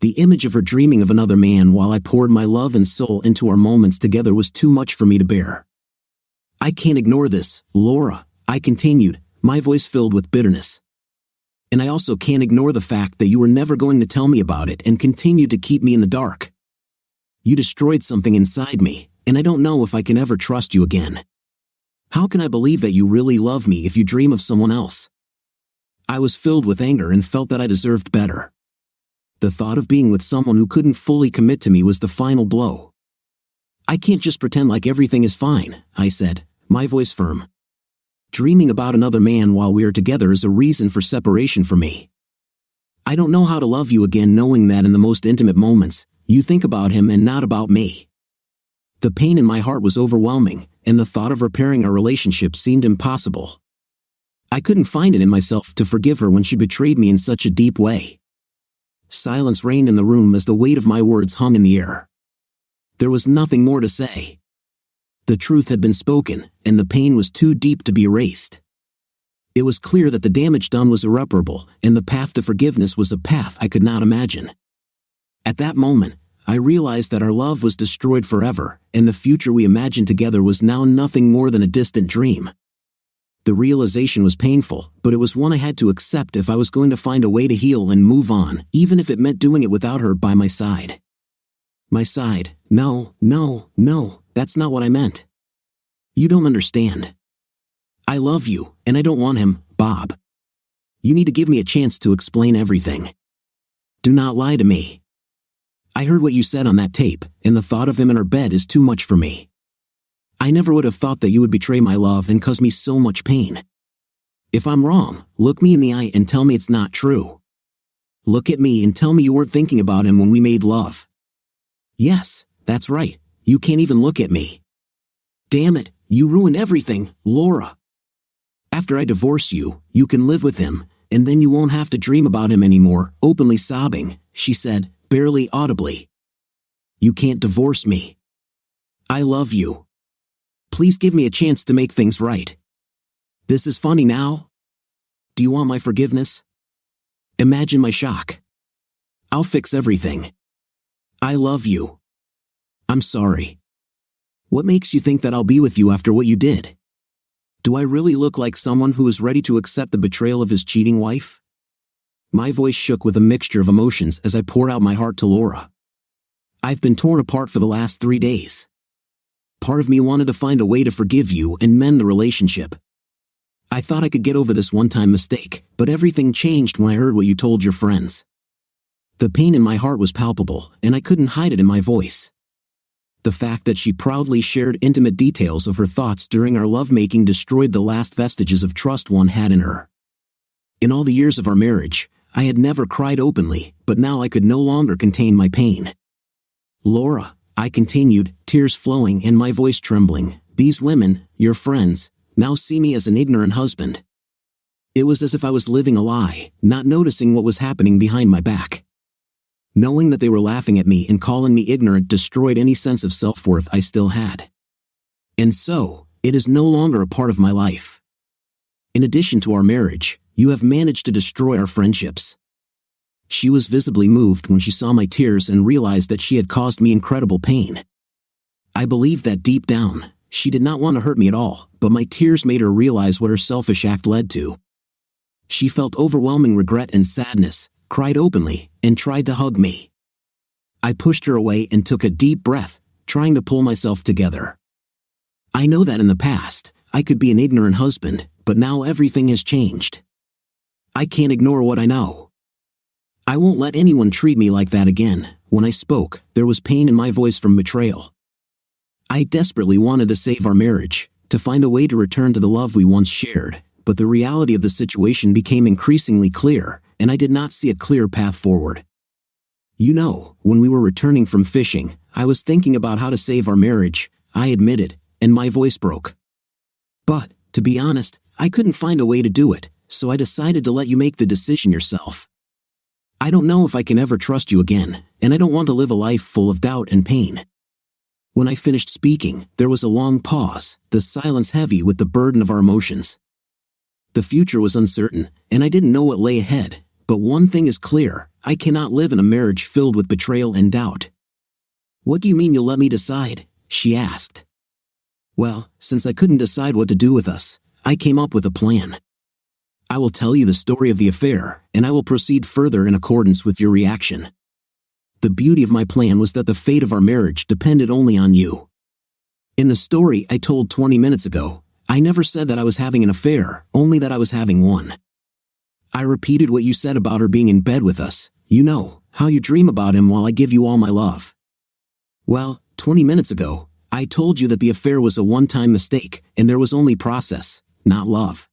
The image of her dreaming of another man while I poured my love and soul into our moments together was too much for me to bear. "I can't ignore this, Laura," I continued, my voice filled with bitterness. "And I also can't ignore the fact that you were never going to tell me about it and continued to keep me in the dark. You destroyed something inside me, and I don't know if I can ever trust you again. How can I believe that you really love me if you dream of someone else?" I was filled with anger and felt that I deserved better. The thought of being with someone who couldn't fully commit to me was the final blow. "I can't just pretend like everything is fine," I said, my voice firm. "Dreaming about another man while we are together is a reason for separation for me. I don't know how to love you again knowing that in the most intimate moments, you think about him and not about me." The pain in my heart was overwhelming, and the thought of repairing our relationship seemed impossible. I couldn't find it in myself to forgive her when she betrayed me in such a deep way. Silence reigned in the room as the weight of my words hung in the air. There was nothing more to say. The truth had been spoken, and the pain was too deep to be erased. It was clear that the damage done was irreparable, and the path to forgiveness was a path I could not imagine. At that moment, I realized that our love was destroyed forever, and the future we imagined together was now nothing more than a distant dream. The realization was painful, but it was one I had to accept if I was going to find a way to heal and move on, even if it meant doing it without her by my side. My side? No, that's not what I meant. You don't understand. I love you, and I don't want him, Bob. You need to give me a chance to explain everything. Do not lie to me. I heard what you said on that tape, and the thought of him in our bed is too much for me. I never would have thought that you would betray my love and cause me so much pain. If I'm wrong, look me in the eye and tell me it's not true. Look at me and tell me you weren't thinking about him when we made love. Yes, that's right, you can't even look at me. Damn it, you ruined everything, Laura. After I divorce you, you can live with him, and then you won't have to dream about him anymore, openly sobbing, she said, barely audibly. You can't divorce me. I love you. Please give me a chance to make things right. This is funny now? Do you want my forgiveness? Imagine my shock. I'll fix everything. I love you. I'm sorry. What makes you think that I'll be with you after what you did? Do I really look like someone who is ready to accept the betrayal of his cheating wife? My voice shook with a mixture of emotions as I poured out my heart to Laura. I've been torn apart for the last 3 days. Part of me wanted to find a way to forgive you and mend the relationship. I thought I could get over this one-time mistake, but everything changed when I heard what you told your friends. The pain in my heart was palpable, and I couldn't hide it in my voice. The fact that she proudly shared intimate details of her thoughts during our lovemaking destroyed the last vestiges of trust one had in her. In all the years of our marriage, I had never cried openly, but now I could no longer contain my pain. Laura, I continued, tears flowing and my voice trembling, these women, your friends, now see me as an ignorant husband. It was as if I was living a lie, not noticing what was happening behind my back. Knowing that they were laughing at me and calling me ignorant destroyed any sense of self-worth I still had. And so, it is no longer a part of my life. In addition to our marriage, you have managed to destroy our friendships. She was visibly moved when she saw my tears and realized that she had caused me incredible pain. I believed that deep down, she did not want to hurt me at all, but my tears made her realize what her selfish act led to. She felt overwhelming regret and sadness, cried openly, and tried to hug me. I pushed her away and took a deep breath, trying to pull myself together. I know that in the past, I could be an ignorant husband, but now everything has changed. I can't ignore what I know. I won't let anyone treat me like that again. When I spoke, there was pain in my voice from betrayal. I desperately wanted to save our marriage, to find a way to return to the love we once shared, but the reality of the situation became increasingly clear, and I did not see a clear path forward. You know, when we were returning from fishing, I was thinking about how to save our marriage, I admitted, and my voice broke. But, to be honest, I couldn't find a way to do it, so I decided to let you make the decision yourself. I don't know if I can ever trust you again, and I don't want to live a life full of doubt and pain. When I finished speaking, there was a long pause, the silence heavy with the burden of our emotions. The future was uncertain, and I didn't know what lay ahead, but one thing is clear, I cannot live in a marriage filled with betrayal and doubt. What do you mean you'll let me decide? She asked. Well, since I couldn't decide what to do with us, I came up with a plan. I will tell you the story of the affair, and I will proceed further in accordance with your reaction. The beauty of my plan was that the fate of our marriage depended only on you. In the story I told 20 minutes ago, I never said that I was having an affair, only that I was having one. I repeated what you said about her being in bed with us, you know, how you dream about him while I give you all my love. Well, 20 minutes ago, I told you that the affair was a one-time mistake, and there was only process, not love.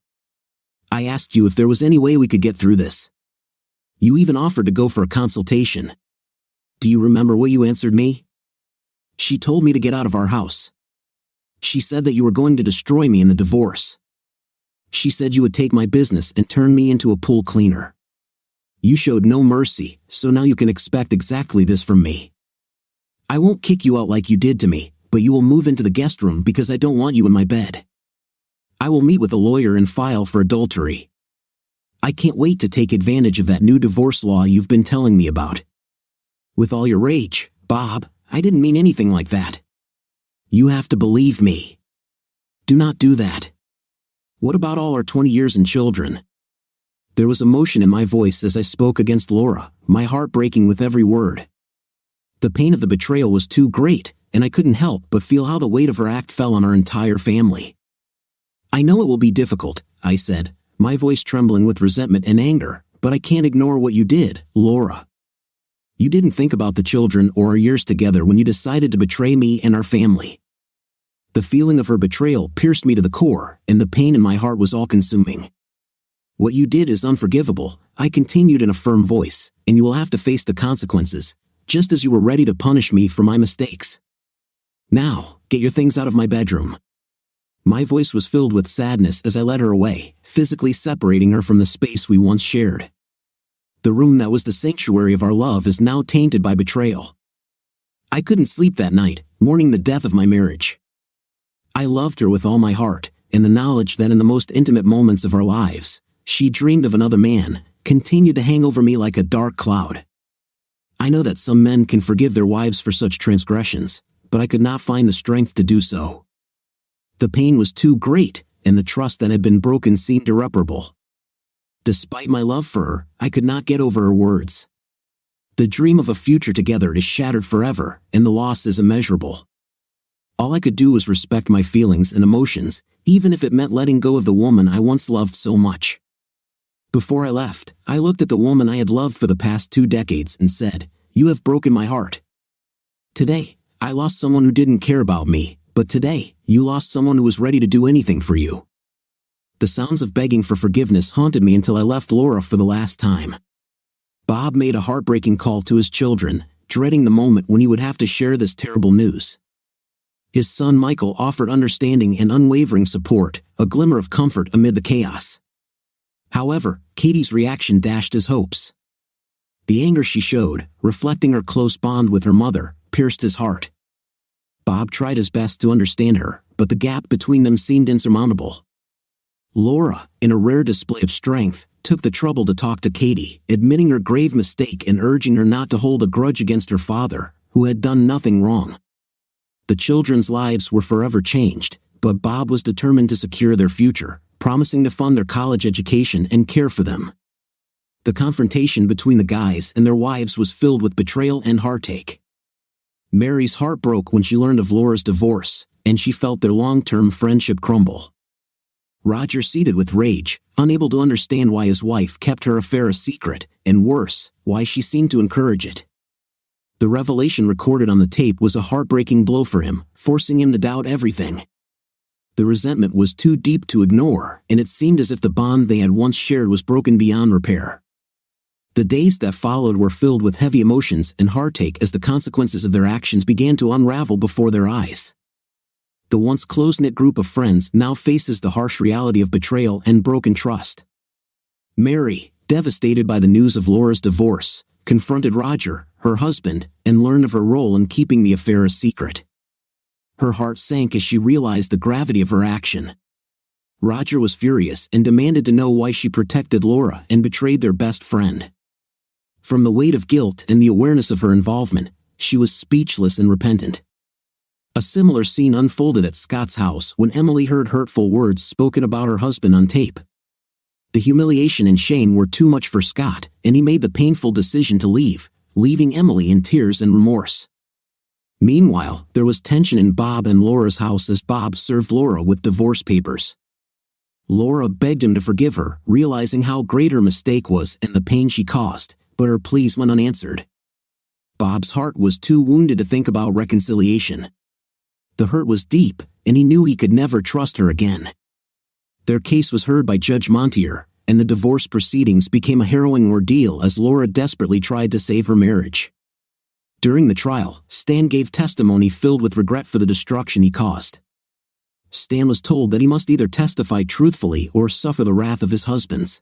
I asked you if there was any way we could get through this. You even offered to go for a consultation. Do you remember what you answered me? She told me to get out of our house. She said that you were going to destroy me in the divorce. She said you would take my business and turn me into a pool cleaner. You showed no mercy, so now you can expect exactly this from me. I won't kick you out like you did to me, but you will move into the guest room because I don't want you in my bed. I will meet with a lawyer and file for adultery. I can't wait to take advantage of that new divorce law you've been telling me about. With all your rage, Bob, I didn't mean anything like that. You have to believe me. Do not do that. What about all our 20 years and children? There was emotion in my voice as I spoke against Laura, my heart breaking with every word. The pain of the betrayal was too great, and I couldn't help but feel how the weight of her act fell on our entire family. I know it will be difficult, I said, my voice trembling with resentment and anger, but I can't ignore what you did, Laura. You didn't think about the children or our years together when you decided to betray me and our family. The feeling of her betrayal pierced me to the core, and the pain in my heart was all-consuming. What you did is unforgivable, I continued in a firm voice, and you will have to face the consequences, just as you were ready to punish me for my mistakes. Now, get your things out of my bedroom. My voice was filled with sadness as I led her away, physically separating her from the space we once shared. The room that was the sanctuary of our love is now tainted by betrayal. I couldn't sleep that night, mourning the death of my marriage. I loved her with all my heart, and the knowledge that in the most intimate moments of our lives, she dreamed of another man, continued to hang over me like a dark cloud. I know that some men can forgive their wives for such transgressions, but I could not find the strength to do so. The pain was too great, and the trust that had been broken seemed irreparable. Despite my love for her, I could not get over her words. The dream of a future together is shattered forever, and the loss is immeasurable. All I could do was respect my feelings and emotions, even if it meant letting go of the woman I once loved so much. Before I left, I looked at the woman I had loved for the past 2 decades and said, "You have broken my heart. Today, I lost someone who didn't care about me, but today, you lost someone who was ready to do anything for you." The sounds of begging for forgiveness haunted me until I left Laura for the last time. Bob made a heartbreaking call to his children, dreading the moment when he would have to share this terrible news. His son Michael offered understanding and unwavering support, a glimmer of comfort amid the chaos. However, Katie's reaction dashed his hopes. The anger she showed, reflecting her close bond with her mother, pierced his heart. Bob tried his best to understand her, but the gap between them seemed insurmountable. Laura, in a rare display of strength, took the trouble to talk to Katie, admitting her grave mistake and urging her not to hold a grudge against her father, who had done nothing wrong. The children's lives were forever changed, but Bob was determined to secure their future, promising to fund their college education and care for them. The confrontation between the guys and their wives was filled with betrayal and heartache. Mary's heart broke when she learned of Laura's divorce, and she felt their long-term friendship crumble. Roger seethed with rage, unable to understand why his wife kept her affair a secret, and worse, why she seemed to encourage it. The revelation recorded on the tape was a heartbreaking blow for him, forcing him to doubt everything. The resentment was too deep to ignore, and it seemed as if the bond they had once shared was broken beyond repair. The days that followed were filled with heavy emotions and heartache as the consequences of their actions began to unravel before their eyes. The once close-knit group of friends now faces the harsh reality of betrayal and broken trust. Mary, devastated by the news of Laura's divorce, confronted Roger, her husband, and learned of her role in keeping the affair a secret. Her heart sank as she realized the gravity of her action. Roger was furious and demanded to know why she protected Laura and betrayed their best friend. From the weight of guilt and the awareness of her involvement, she was speechless and repentant. A similar scene unfolded at Scott's house when Emily heard hurtful words spoken about her husband on tape. The humiliation and shame were too much for Scott, and he made the painful decision to leave, leaving Emily in tears and remorse. Meanwhile, there was tension in Bob and Laura's house as Bob served Laura with divorce papers. Laura begged him to forgive her, realizing how great her mistake was and the pain she caused, but her pleas went unanswered. Bob's heart was too wounded to think about reconciliation. The hurt was deep, and he knew he could never trust her again. Their case was heard by Judge Montier, and the divorce proceedings became a harrowing ordeal as Laura desperately tried to save her marriage. During the trial, Stan gave testimony filled with regret for the destruction he caused. Stan was told that he must either testify truthfully or suffer the wrath of his husbands.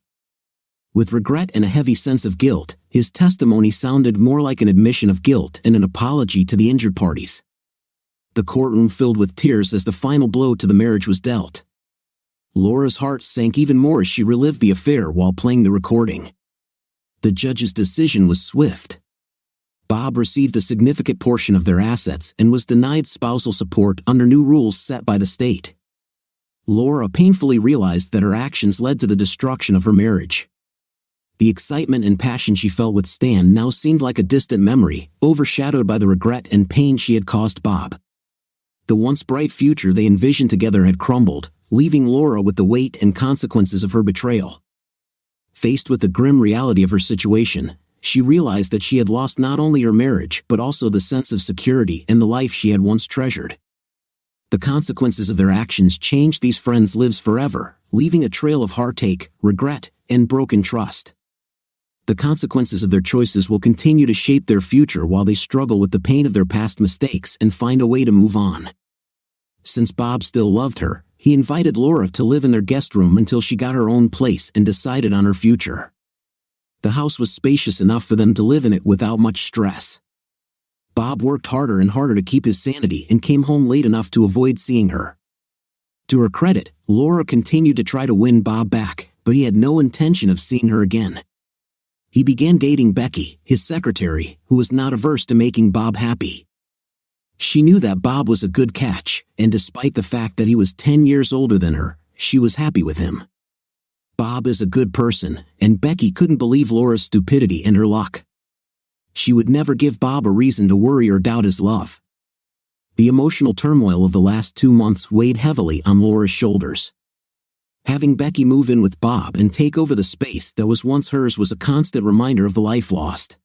With regret and a heavy sense of guilt, his testimony sounded more like an admission of guilt and an apology to the injured parties. The courtroom filled with tears as the final blow to the marriage was dealt. Laura's heart sank even more as she relived the affair while playing the recording. The judge's decision was swift. Bob received a significant portion of their assets and was denied spousal support under new rules set by the state. Laura painfully realized that her actions led to the destruction of her marriage. The excitement and passion she felt with Stan now seemed like a distant memory, overshadowed by the regret and pain she had caused Bob. The once bright future they envisioned together had crumbled, leaving Laura with the weight and consequences of her betrayal. Faced with the grim reality of her situation, she realized that she had lost not only her marriage but also the sense of security and the life she had once treasured. The consequences of their actions changed these friends' lives forever, leaving a trail of heartache, regret, and broken trust. The consequences of their choices will continue to shape their future while they struggle with the pain of their past mistakes and find a way to move on. Since Bob still loved her, he invited Laura to live in their guest room until she got her own place and decided on her future. The house was spacious enough for them to live in it without much stress. Bob worked harder and harder to keep his sanity and came home late enough to avoid seeing her. To her credit, Laura continued to try to win Bob back, but he had no intention of seeing her again. He began dating Becky, his secretary, who was not averse to making Bob happy. She knew that Bob was a good catch, and despite the fact that he was 10 years older than her, she was happy with him. Bob is a good person, and Becky couldn't believe Laura's stupidity and her luck. She would never give Bob a reason to worry or doubt his love. The emotional turmoil of the last 2 months weighed heavily on Laura's shoulders. Having Becky move in with Bob and take over the space that was once hers was a constant reminder of the life lost.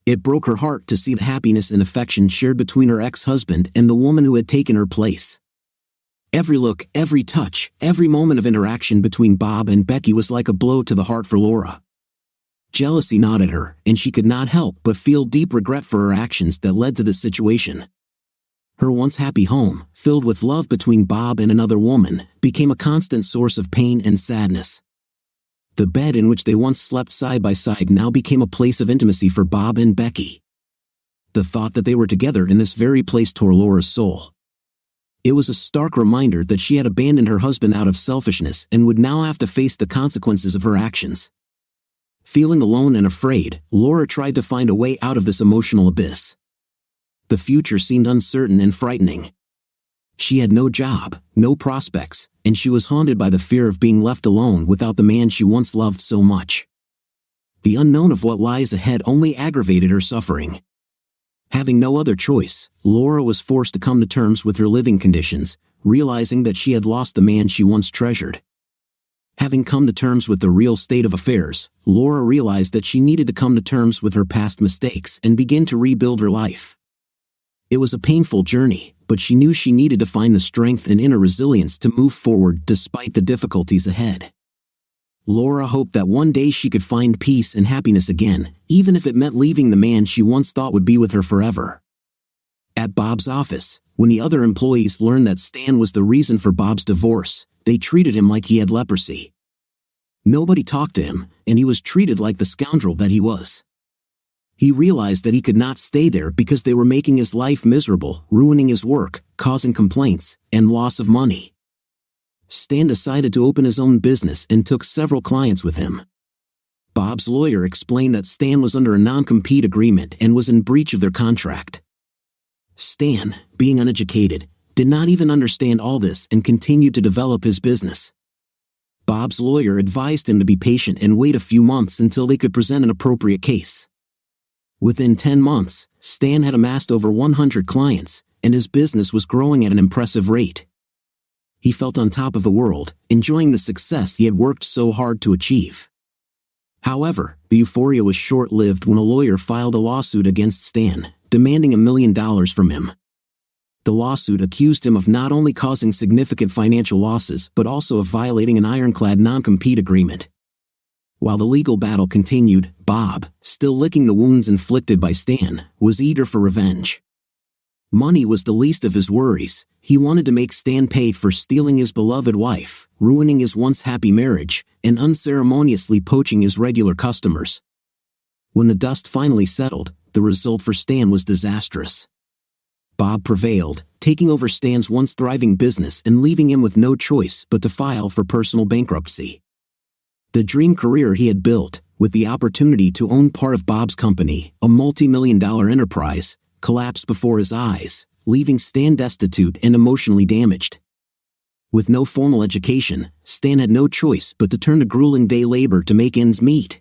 It broke her heart to see the happiness and affection shared between her ex-husband and the woman who had taken her place. Every look, every touch, every moment of interaction between Bob and Becky was like a blow to the heart for Laura. Jealousy gnawed at her, and she could not help but feel deep regret for her actions that led to this situation. Her once happy home, filled with love between Bob and another woman, became a constant source of pain and sadness. The bed in which they once slept side by side now became a place of intimacy for Bob and Becky. The thought that they were together in this very place tore Laura's soul. It was a stark reminder that she had abandoned her husband out of selfishness and would now have to face the consequences of her actions. Feeling alone and afraid, Laura tried to find a way out of this emotional abyss. The future seemed uncertain and frightening. She had no job, no prospects, and she was haunted by the fear of being left alone without the man she once loved so much. The unknown of what lies ahead only aggravated her suffering. Having no other choice, Laura was forced to come to terms with her living conditions, realizing that she had lost the man she once treasured. Having come to terms with the real state of affairs, Laura realized that she needed to come to terms with her past mistakes and begin to rebuild her life. It was a painful journey, but she knew she needed to find the strength and inner resilience to move forward despite the difficulties ahead. Laura hoped that one day she could find peace and happiness again, even if it meant leaving the man she once thought would be with her forever. At Bob's office, when the other employees learned that Stan was the reason for Bob's divorce, they treated him like he had leprosy. Nobody talked to him, and he was treated like the scoundrel that he was. He realized that he could not stay there because they were making his life miserable, ruining his work, causing complaints, and loss of money. Stan decided to open his own business and took several clients with him. Bob's lawyer explained that Stan was under a non-compete agreement and was in breach of their contract. Stan, being uneducated, did not even understand all this and continued to develop his business. Bob's lawyer advised him to be patient and wait a few months until they could present an appropriate case. Within 10 months, Stan had amassed over 100 clients, and his business was growing at an impressive rate. He felt on top of the world, enjoying the success he had worked so hard to achieve. However, the euphoria was short-lived when a lawyer filed a lawsuit against Stan, demanding $1 million from him. The lawsuit accused him of not only causing significant financial losses but also of violating an ironclad non-compete agreement. While the legal battle continued, Bob, still licking the wounds inflicted by Stan, was eager for revenge. Money was the least of his worries. He wanted to make Stan pay for stealing his beloved wife, ruining his once happy marriage, and unceremoniously poaching his regular customers. When the dust finally settled, the result for Stan was disastrous. Bob prevailed, taking over Stan's once thriving business and leaving him with no choice but to file for personal bankruptcy. The dream career he had built, with the opportunity to own part of Bob's company, a multi-million-dollar enterprise, collapsed before his eyes, leaving Stan destitute and emotionally damaged. With no formal education, Stan had no choice but to turn to grueling day labor to make ends meet.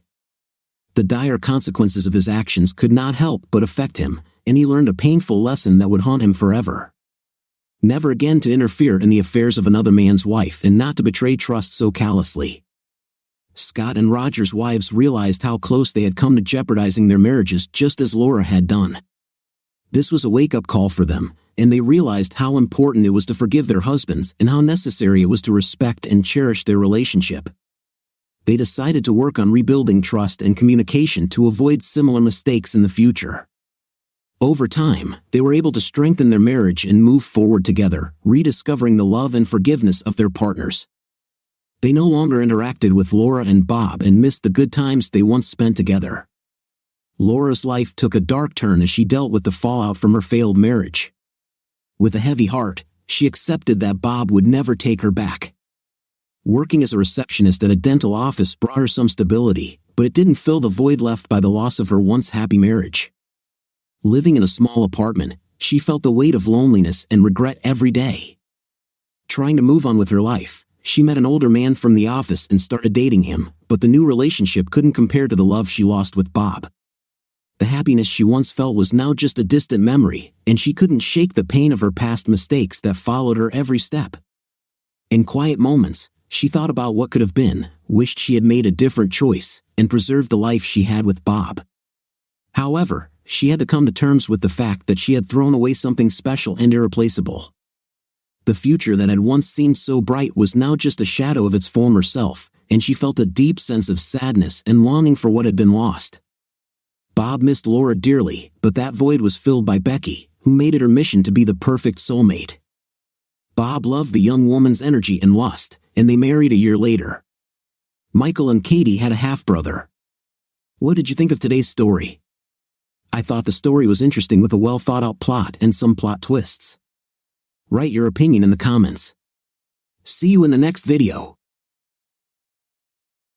The dire consequences of his actions could not help but affect him, and he learned a painful lesson that would haunt him forever. Never again to interfere in the affairs of another man's wife and not to betray trust so callously. Scott and Roger's wives realized how close they had come to jeopardizing their marriages just as Laura had done. This was a wake-up call for them, and they realized how important it was to forgive their husbands and how necessary it was to respect and cherish their relationship. They decided to work on rebuilding trust and communication to avoid similar mistakes in the future. Over time, they were able to strengthen their marriage and move forward together, rediscovering the love and forgiveness of their partners. They no longer interacted with Laura and Bob and missed the good times they once spent together. Laura's life took a dark turn as she dealt with the fallout from her failed marriage. With a heavy heart, she accepted that Bob would never take her back. Working as a receptionist at a dental office brought her some stability, but it didn't fill the void left by the loss of her once happy marriage. Living in a small apartment, she felt the weight of loneliness and regret every day. Trying to move on with her life, She met an older man from the office and started dating him, but the new relationship couldn't compare to the love she lost with Bob. The happiness she once felt was now just a distant memory, and she couldn't shake the pain of her past mistakes that followed her every step. In quiet moments, she thought about what could have been, wished she had made a different choice, and preserved the life she had with Bob. However, she had to come to terms with the fact that she had thrown away something special and irreplaceable. The future that had once seemed so bright was now just a shadow of its former self, and she felt a deep sense of sadness and longing for what had been lost. Bob missed Laura dearly, but that void was filled by Becky, who made it her mission to be the perfect soulmate. Bob loved the young woman's energy and lust, and they married a year later. Michael and Katie had a half-brother. What did you think of today's story? I thought the story was interesting with a well-thought-out plot and some plot twists. Write your opinion in the comments. See you in the next video.